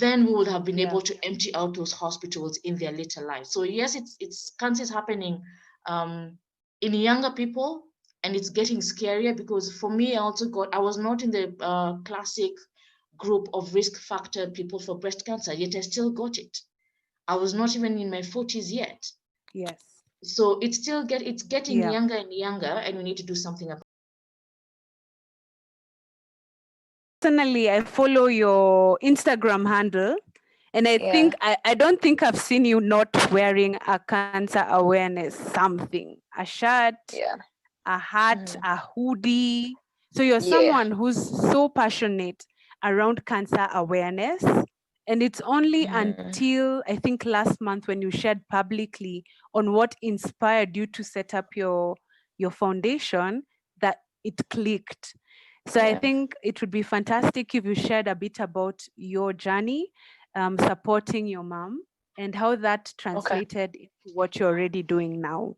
then we would have been able to empty out those hospitals in their later life. So yes, it's cancer is happening in younger people, and it's getting scarier, because for me, I was not in the classic group of risk factor people for breast cancer, yet I still got it. I was not even in my 40s yet. Yes. So it's getting younger and younger, and we need to do something about it. Personally, I follow your Instagram handle, and I don't think I've seen you not wearing a cancer awareness something, a shirt, a hat, a hoodie. So you're someone who's so passionate around cancer awareness. And it's only until I think last month when you shared publicly on what inspired you to set up your foundation that it clicked. So I think it would be fantastic if you shared a bit about your journey supporting your mom and how that translated into what you're already doing now.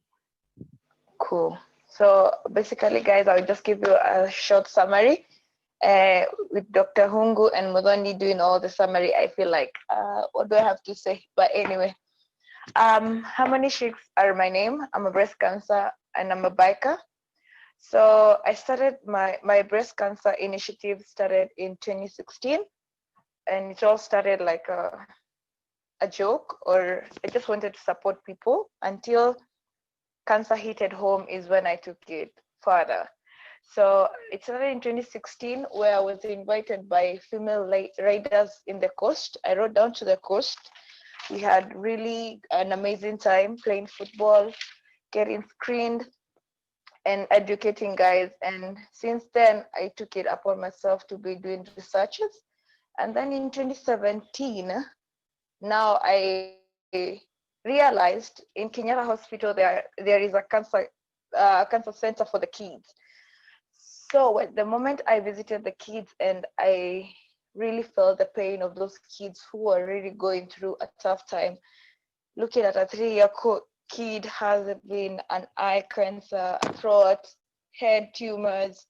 Cool. So basically, guys, I'll just give you a short summary. With Dr. Hungu and Muthoni doing all the summary, I feel like, what do I have to say? But anyway, Harmony Shikz are my name. I'm a breast cancer and I'm a biker. So I started my breast cancer initiative started in 2016, and it all started like a joke, or I just wanted to support people until cancer hit at home is when I took it further. So it started in 2016, where I was invited by female riders in the coast. I rode down to the coast. We had really an amazing time playing football, getting screened, and educating guys. And since then, I took it upon myself to be doing researches. And then in 2017, now I realized in Kenyatta Hospital there is a cancer center for the kids. So at the moment I visited the kids, and I really felt the pain of those kids who are really going through a tough time. Looking at a 3-year kid has been an eye cancer, throat, head tumors.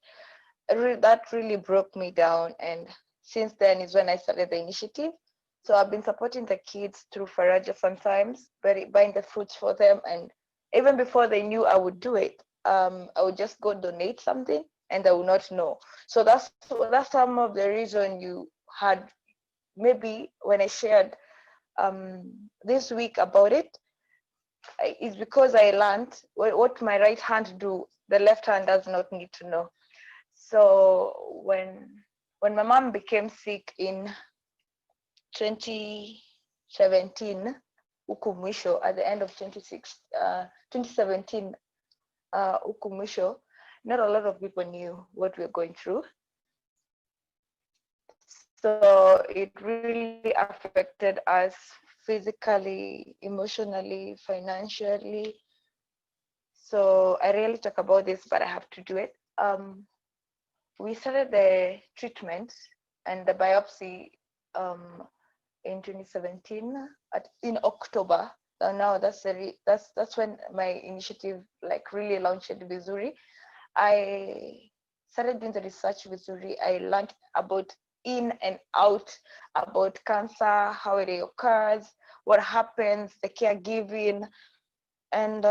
That really broke me down. And since then is when I started the initiative. So I've been supporting the kids through Faraja sometimes, buying the fruits for them. And even before they knew I would do it, I would just go donate something and they would not know. So that's some of the reason you had maybe when I shared this week about it, is because I learned what my right hand do, the left hand does not need to know. So when my mom became sick in 2017, huku mwisho, at the end of 2017, huku mwisho, not a lot of people knew what we were going through. So it really affected us physically, emotionally, financially. So I rarely talk about this, but I have to do it. We started the treatment and the biopsy in 2017 in October. So now that's when my initiative like really launched Vizuri. I started doing the research with Vizuri. I learned about in and out about cancer, how it occurs, what happens, the caregiving. And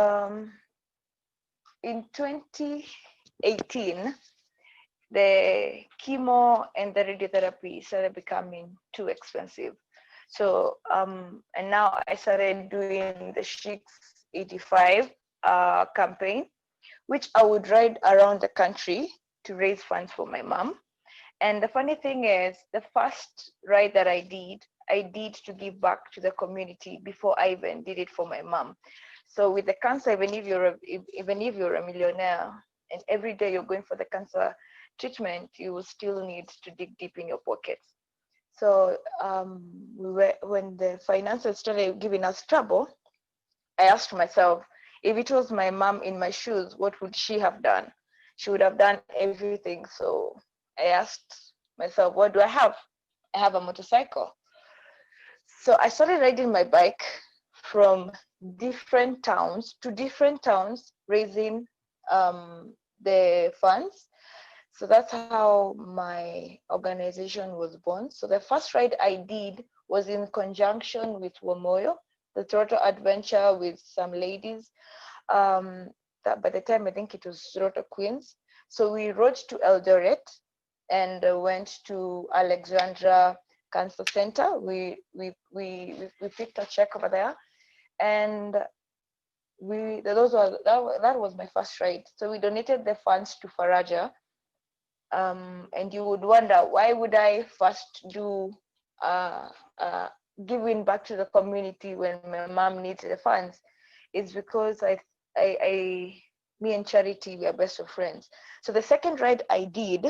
in 2018, the chemo and the radiotherapy started becoming too expensive. So, and now I started doing the Shikz85 campaign, which I would ride around the country to raise funds for my mom. And the funny thing is, the first ride that I did to give back to the community before I even did it for my mom. So with the cancer, even if you're a millionaire and every day you're going for the cancer treatment, you will still need to dig deep in your pockets. So when the finances started giving us trouble, I asked myself, if it was my mom in my shoes, what would she have done? She would have done everything. So I asked myself, what do I have? I have a motorcycle. So I started riding my bike from different towns to different towns, raising the funds. So that's how my organization was born. So the first ride I did was in conjunction with Womoyo, the Throttle Adventure with some ladies. That by the time I think it was Throttle Queens. So we rode to Eldoret and went to Alexandra Cancer Center. We picked a check over there, and that was my first ride. So we donated the funds to Faraja. And you would wonder, why would I first do giving back to the community when my mom needs the funds? It's because me and Charity, we are best of friends. So the second ride I did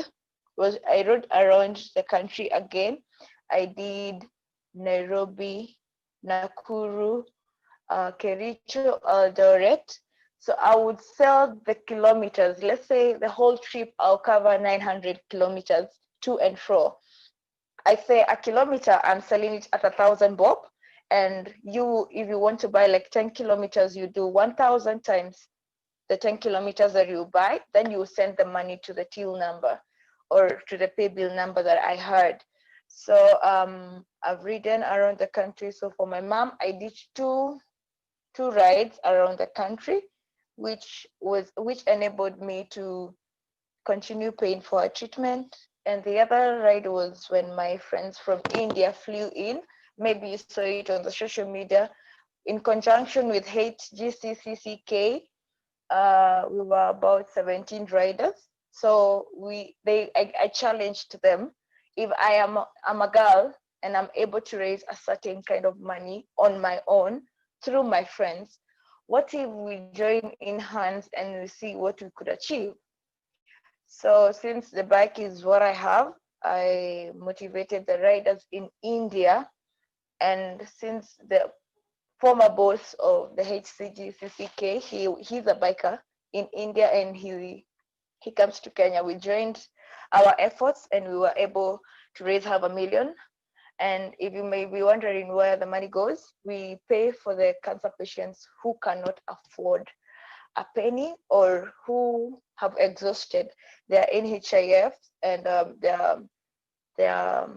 was I rode around the country again. I did Nairobi, Nakuru, Kericho, Eldoret. So I would sell the kilometers. Let's say the whole trip I'll cover 900 kilometers to and fro. I say a kilometer, I'm selling it at 1,000 bob. And if you want to buy like 10 kilometers, you do 1,000 times the 10 kilometers that you buy, then you send the money to the till number or to the pay bill number that I heard. So I've ridden around the country. So for my mom, I did two rides around the country, which enabled me to continue paying for her treatment. And the other ride was when my friends from India flew in. Maybe you saw it on the social media. In conjunction with HGCCCK, we were about 17 riders. So I challenged them. If I'm a girl and I'm able to raise a certain kind of money on my own through my friends, what if we join in hands and we see what we could achieve? So since the bike is what I have, I motivated the riders in India. And since the former boss of the HCGCCK, he's a biker in India and he comes to Kenya, we joined our efforts and we were able to raise $500,000. And if you may be wondering where the money goes, we pay for the cancer patients who cannot afford a penny or who have exhausted their NHIF and their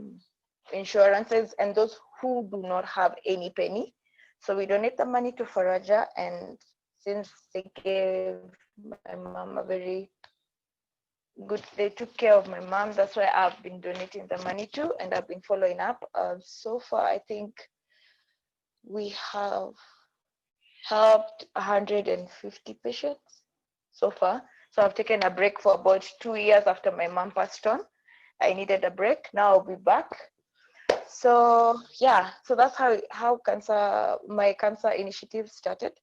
insurances, and those who do not have any penny. So we donate the money to Faraja, and since they gave my mom a very good, they took care of my mom, that's why I've been donating the money to, and I've been following up. So far, I think we have helped 150 patients so far. So I've taken a break for about 2 years after my mom passed on. I needed a break. Now I'll be back. So yeah, so that's how my cancer initiative started.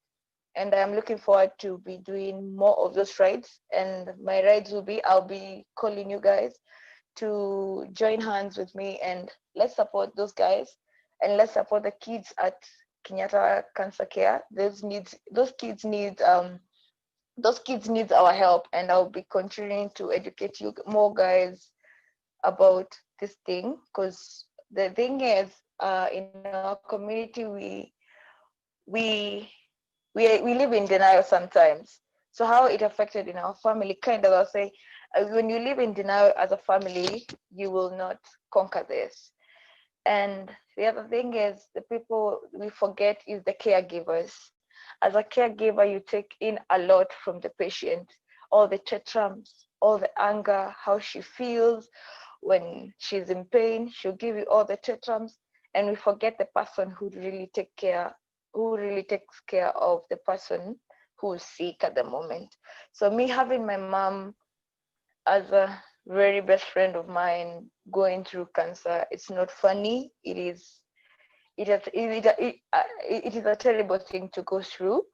And I'm looking forward to be doing more of those rides. And my rides will be, I'll be calling you guys to join hands with me, and let's support those guys, and let's support the kids at Kenyatta Cancer Care. Those kids need our help, and I'll be continuing to educate you more guys about this thing, because the thing is, in our community, we live in denial sometimes. So how it affected in our family, kind of, I'll say, when you live in denial as a family, you will not conquer this. And the other thing is, the people we forget is the caregivers. As a caregiver, you take in a lot from the patient, all the tantrums, all the anger, how she feels when she's in pain. She'll give you all the tantrums, and we forget the person who really takes care of the person who's sick at the moment. So me having my mom as a very best friend of mine going through cancer, it's not funny. It is a terrible thing to go through.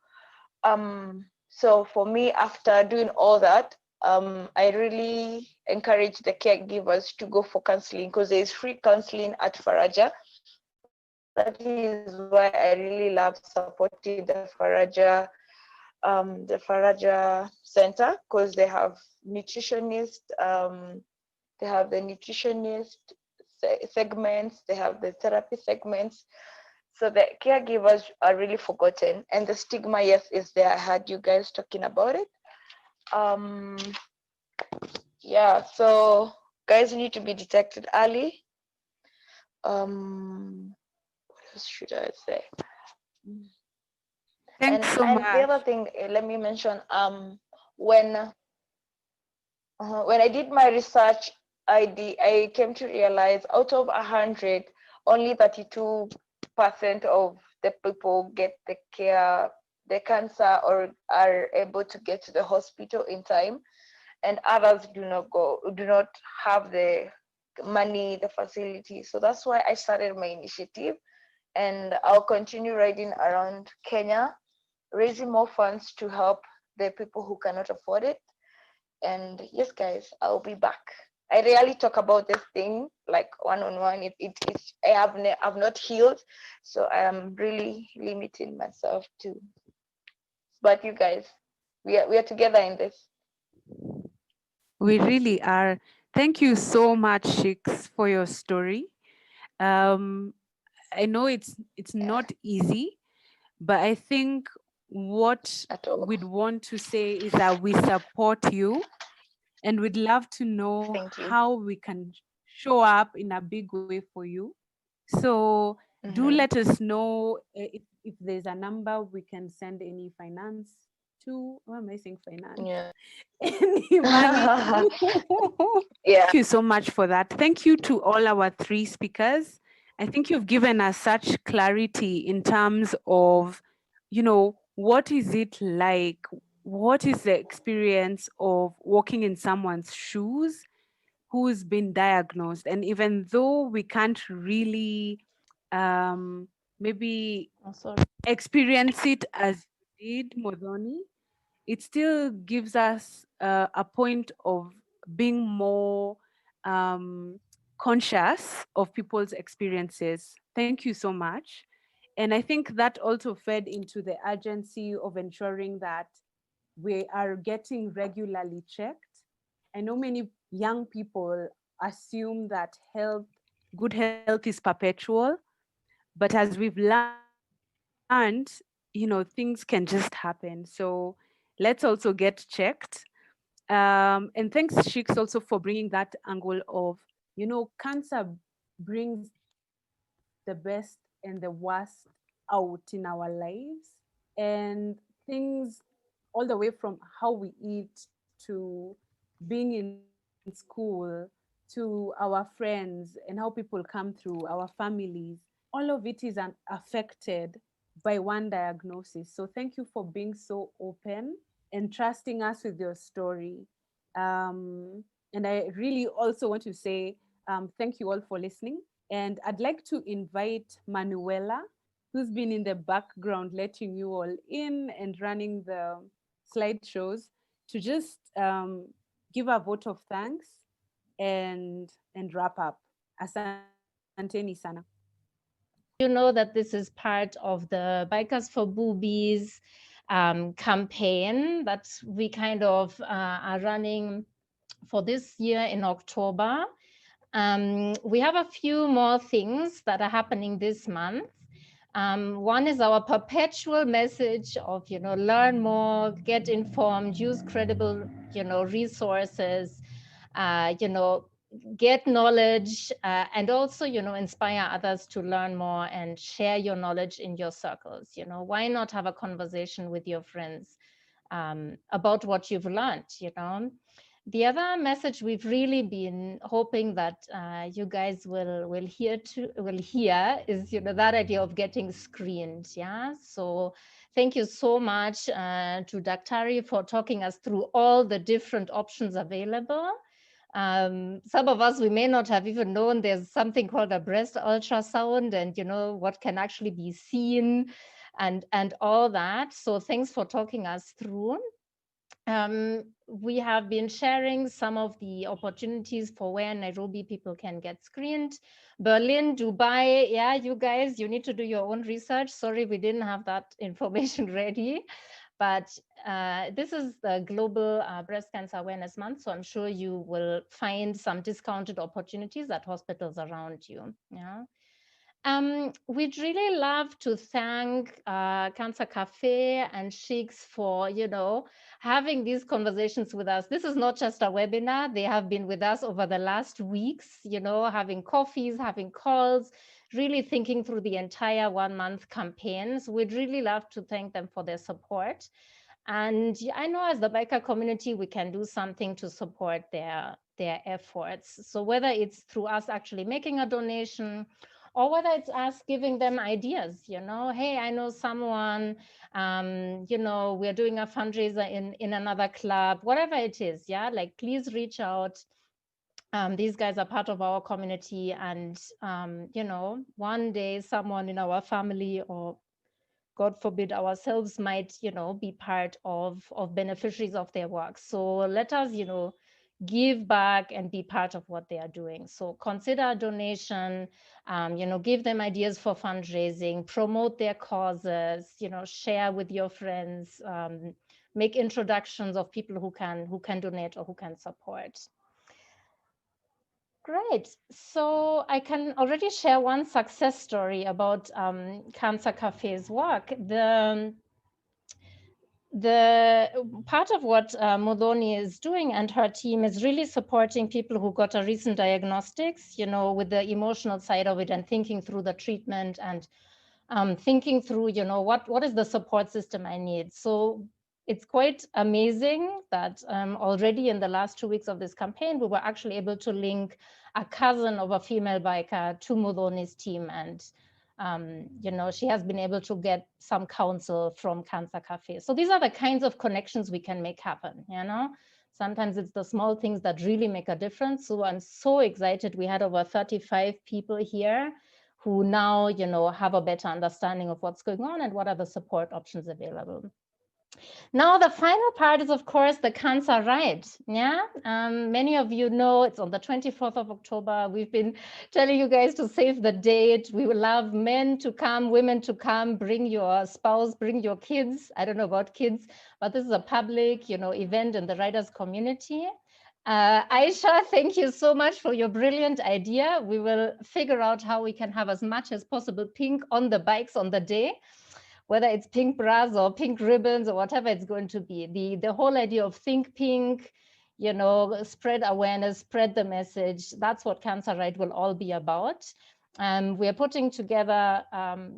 So for me, after doing all that, I really encourage the caregivers to go for counseling, because there is free counseling at Faraja. That is why I really love supporting the Faraja Center, because they have nutritionists, they have the nutritionist segments, they have the therapy segments. So the caregivers are really forgotten, and the stigma, yes, is there. I heard you guys talking about it. Yeah, so guys need to be detected early. What else should I say? Thanks so much. And the other thing, let me mention, when I did my research, I came to realize out of 100, only 32% of the people get the cancer, or are able to get to the hospital in time, and others do not have the money, the facility. So that's why I started my initiative, and I'll continue riding around Kenya, raising more funds to help the people who cannot afford it. And yes, guys, I'll be back. I rarely talk about this thing like one-on-one. I've not healed, so I am really limiting myself to. But you guys, we are together in this. We really are. Thank you so much, Shikz, for your story. I know it's not easy, but I think what we'd want to say is that we support you, and we'd love to know how we can show up in a big way for you. So do let us know if there's a number we can send any finance to. What am I saying? Finance? Yeah. Any money? Yeah. Thank you so much for that. Thank you to all our three speakers. I think you've given us such clarity in terms of, what is it like? What is the experience of walking in someone's shoes who's been diagnosed? And even though we can't really maybe experience it as you did, Muthoni, it still gives us a point of being more conscious of people's experiences. Thank you so much. And I think that also fed into the urgency of ensuring that we are getting regularly checked. I know many young people assume that health good health is perpetual, but as we've learned, things can just happen. So let's also get checked. And thanks, Shikz, also for bringing that angle of, cancer brings the best and the worst out in our lives, and things all the way from how we eat to being in school to our friends and how people come through, our families, all of it is affected by one diagnosis. So thank you for being so open and trusting us with your story. And I really also want to say thank you all for listening. And I'd like to invite Manuela, who's been in the background letting you all in and running the slideshows, to just give a vote of thanks and wrap up. Asanteni sana. You know that this is part of the Bikers for Boobies campaign that we kind of are running for this year in October. We have a few more things that are happening this month. One is our perpetual message of, learn more, get informed, use credible, resources, get knowledge, and also, inspire others to learn more and share your knowledge in your circles. Why not have a conversation with your friends about what you've learned, The other message we've really been hoping that you guys will hear is, that idea of getting screened. Yeah. So thank you so much to Daktari for talking us through all the different options available. Some of us, we may not have even known there's something called a breast ultrasound and, what can actually be seen and all that. So thanks for talking us through. We have been sharing some of the opportunities for where Nairobi people can get screened. Berlin, Dubai, yeah, you guys, you need to do your own research. Sorry, we didn't have that information ready. But this is the Global Breast Cancer Awareness Month, so I'm sure you will find some discounted opportunities at hospitals around you. Yeah. We'd really love to thank Cancer Cafe and Shikz for, having these conversations with us. This is not just a webinar. They have been with us over the last weeks, having coffees, having calls, really thinking through the entire 1 month campaigns. We'd really love to thank them for their support. And I know as the biker community, we can do something to support their efforts. So whether it's through us actually making a donation, or whether it's us giving them ideas, hey, I know someone, we're doing a fundraiser in another club, whatever it is, yeah, like please reach out. These guys are part of our community, and, one day someone in our family, or God forbid ourselves, might, be part of beneficiaries of their work. So let us, give back and be part of what they are doing. So consider a donation, give them ideas for fundraising, promote their causes, share with your friends, make introductions of people who can donate or who can support. Great. So I can already share one success story about Cancer Cafe's work. The part of what Muthoni is doing and her team is really supporting people who got a recent diagnostics, with the emotional side of it and thinking through the treatment and thinking through, what is the support system I need. So it's quite amazing that already in the last 2 weeks of this campaign, we were actually able to link a cousin of a female biker to Muthoni's team, and she has been able to get some counsel from Cancer Cafe. So these are the kinds of connections we can make happen, Sometimes it's the small things that really make a difference. So I'm so excited. We had over 35 people here who now, have a better understanding of what's going on and what are the support options available. Now, the final part is, of course, the Cancer Ride. Yeah, many of you know it's on the 24th of October. We've been telling you guys to save the date. We would love men to come, women to come, bring your spouse, bring your kids. I don't know about kids, but this is a public, event in the riders community. Aisha, thank you so much for your brilliant idea. We will figure out how we can have as much as possible pink on the bikes on the day, whether it's pink bras or pink ribbons or whatever it's going to be. The whole idea of think pink, you know, spread awareness, spread the message. That's what Cancer Right will all be about. We are putting together,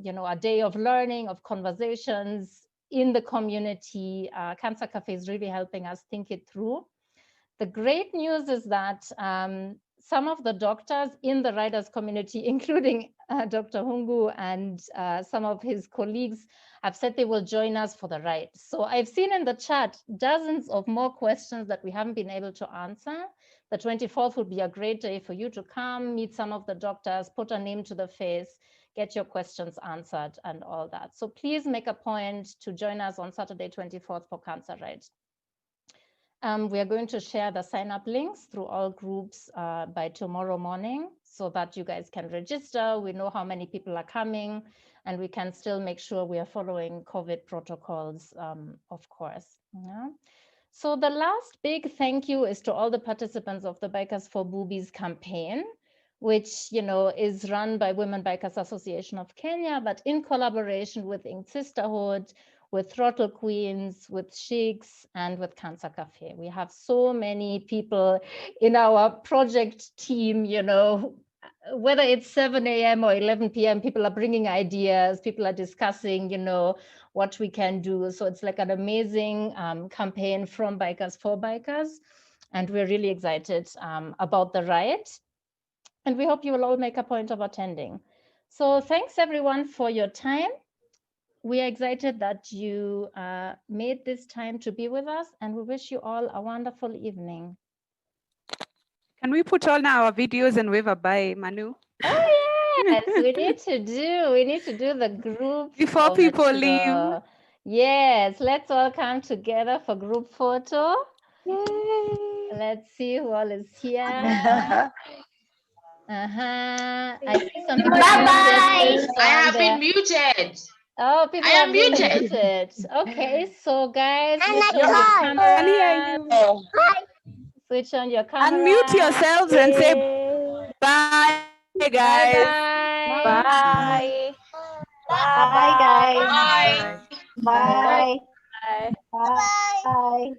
you know, a day of learning, of conversations in the community. Cancer Cafe is really helping us think it through. The great news is that some of the doctors in the riders community, including Dr. Hungu and some of his colleagues, have said they will join us for the ride. So I've seen in the chat dozens of more questions that we haven't been able to answer. The 24th would be a great day for you to come, meet some of the doctors, put a name to the face, get your questions answered and all that. So please make a point to join us on Saturday 24th for Cancer Ride. We are going to share the sign-up links through all groups by tomorrow morning so that you guys can register. We know how many people are coming, and we can still make sure we are following COVID protocols, of course. Yeah. So the last big thank you is to all the participants of the Bikers for Boobies campaign, which, you know, is run by Women Bikers Association of Kenya, but in collaboration with Sisterhood, with Throttle Queens, with Shikz, and with Cancer Cafe. We have so many people in our project team, you know, whether it's 7 a.m. or 11 p.m., people are bringing ideas, people are discussing, you know, what we can do. So it's like an amazing campaign from Bikers for Bikers. And we're really excited about the ride. And we hope you will all make a point of attending. So thanks everyone for your time. We are excited that you made this time to be with us, and we wish you all a wonderful evening. Can we put on our videos and wave a bye, Manu? Oh yes, we need to do the group before people leave. Yes, let's all come together for group photo. Yay. Let's see who all is here. I see some people. Bye-bye. I have been muted. Oh, people are muted. Okay, so guys, switch on your camera. Switch on your camera. Unmute yourselves and say bye, guys. Bye. Bye, guys. Bye. Bye. Bye. Bye.